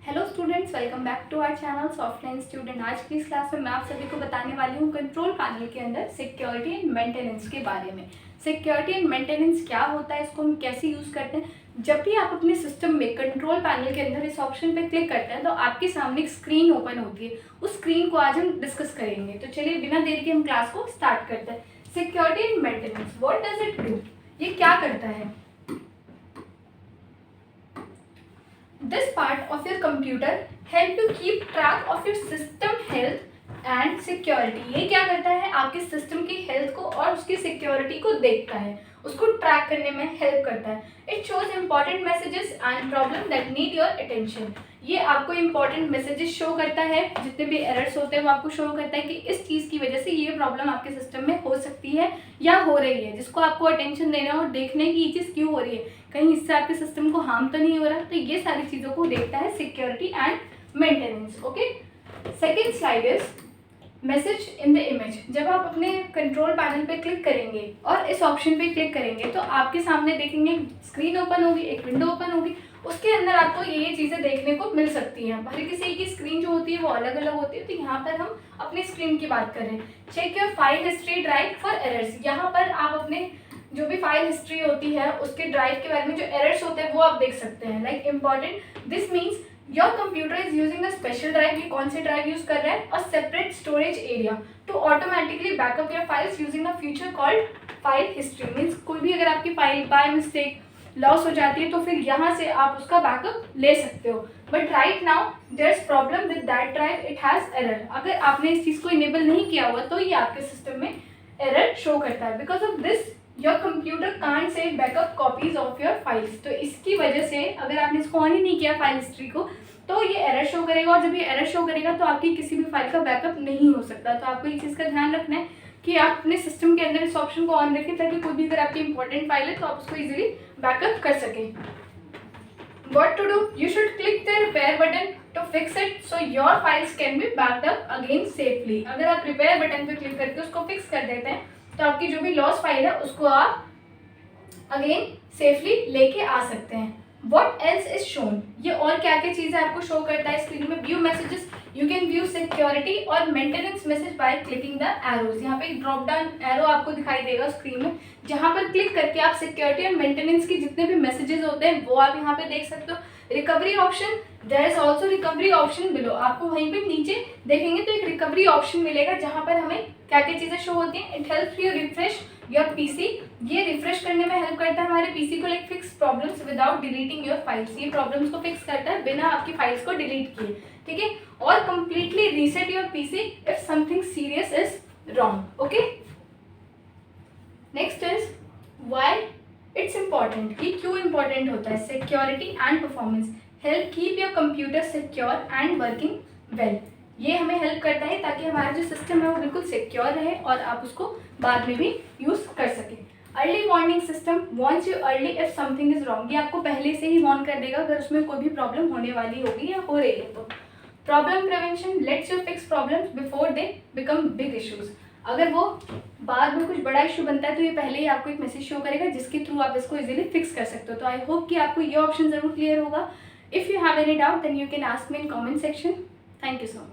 Hello students, welcome back to our channel softline student. आज की इस क्लास में मैं आप सभी को बताने वाली हूँ कंट्रोल पैनल के अंदर सिक्योरिटी एंड मेंटेनेंस के बारे में। सिक्योरिटी एंड मेंटेनेंस क्या होता है, इसको हम कैसे यूज़ करते हैं। जब भी आप अपने सिस्टम में कंट्रोल पैनल के अंदर इस ऑप्शन पे क्लिक करते हैं तो आपके सामने एक स्क्रीन ओपन होती है। उस स्क्रीन को आज हम डिस्कस करेंगे। तो चलिए बिना देर के हम क्लास को स्टार्ट करते हैं। Security and maintenance, what does it do, ये क्या करता है। This part of your computer help you keep track of your system health and security। ये क्या करता है, आपके सिस्टम की हेल्थ को और उसकी सिक्योरिटी को देखता है, उसको ट्रैक करने में हेल्प करता है। It shows important messages and problem that need your attention. ये आपको इंपॉर्टेंट मैसेजेस शो करता है, जितने भी एरर्स होते हैं वो आपको शो करता है कि इस चीज़ की वजह से ये प्रॉब्लम आपके सिस्टम में हो सकती है या हो रही है, जिसको आपको अटेंशन देना और देखने की ये चीज़ क्यों हो रही है, कहीं इससे आपके सिस्टम को हार्म तो नहीं हो रहा। तो ये सारी चीज़ों को देखता है security and maintenance. Okay, second slide is message in the image. जब आप अपने कंट्रोल पैनल पे क्लिक करेंगे और इस ऑप्शन पे क्लिक करेंगे तो आपके सामने देखेंगे स्क्रीन ओपन होगी, एक विंडो ओपन होगी। उसके अंदर आपको ये चीज़ें देखने को मिल सकती हैं। हर किसी की स्क्रीन जो होती है वो अलग अलग होती है। तो यहाँ पर हम अपनी स्क्रीन की बात कर रहे हैं। Check your file history drive for errors. यहाँ पर आप अपने जो भी फाइल हिस्ट्री होती है उसके ड्राइव के बारे में जो एरर्स होते हैं वो आप देख सकते हैं। Like important, this means your computer is using a special drive. ये कौन सी ड्राइव यूज कर रहा है, a separate storage area to automatically backup your files using a feature called file history. Means कोई भी अगर आपकी फाइल बाय मिस्टेक लॉस हो जाती है तो फिर यहाँ से आप उसका बैकअप ले सकते हो। But right now there is problem with that drive, it has error. अगर आपने इस चीज़ को इनेबल नहीं किया हुआ तो ये आपके सिस्टम में एरर शो करता है। Because of this your computer can't save backup copies of your files. तो इसकी वजह से अगर आपने इसको ऑन ही नहीं किया फाइल हिस्ट्री को तो ये एरर शो करेगा, और जब ये एरर शो करेगा तो आपकी किसी भी फाइल का बैकअप नहीं हो सकता। तो आपको इस चीज़ का ध्यान रखना है कि आप अपने सिस्टम के अंदर इस ऑप्शन को ऑन रखें ताकि कोई भी अगर आपकी इंपॉर्टेंट फाइल है तो आप उसको इजीली बैकअप कर सकें। What to do? You should click the repair button to fix it so your files can be backed up again safely। अगर आप रिपेयर बटन पे क्लिक करके उसको फिक्स कर देते हैं तो आपकी जो भी लॉस फाइल है उसको आप अगेन सेफली लेके आ सकते हैं। What else is shown? ये और क्या क्या चीज़ें आपको शो करता है स्क्रीन में। View messages, you can view security और maintenance message by clicking the arrows. यहाँ पे एक ड्रॉप डाउन एरो आपको दिखाई देगा स्क्रीन में, जहाँ पर क्लिक करके आप सिक्योरिटी और मेंटेनेंस की जितने भी मैसेजेस होते हैं वो आप यहाँ पे देख सकते हो। Recovery option, there is also recovery option below. आपको वहीं पे नीचे देखेंगे तो एक रिकवरी ऑप्शन मिलेगा जहाँ पर हमें क्या क्या चीज़ें शो होती हैं। It helps you refresh your PC. ये रिफ्रेश करने में हेल्प करता है हमारे पीसी को, like fix problems without deleting your files. ये प्रॉब्लम्स को फिक्स करता है बिना आपकी फाइल्स को डिलीट किए, ठीक है। और completely reset your PC if something serious is wrong. Okay, next is why it's important. ये क्यों इंपॉर्टेंट होता है। Security and performance, help keep your computer secure and working well. ये हमें हेल्प करता है ताकि हमारा जो सिस्टम है वो बिल्कुल सिक्योर रहे और आप उसको बाद में भी यूज़ कर सकें। Early warning system warns you early if something is wrong. ये आपको पहले से ही वार्न कर देगा अगर उसमें कोई भी प्रॉब्लम होने वाली होगी या हो रही है तो। Problem prevention let's you fix problems before they become big issues. अगर वो बाद में कुछ बड़ा इशू बनता है तो ये पहले ही आपको एक मैसेज शो करेगा जिसके थ्रू आप इसको इजीली फिक्स कर सकते हो। तो आई होप कि आपको ये ऑप्शन ज़रूर क्लियर होगा। If you have any doubt then you can ask me in comment section. Thank you so much.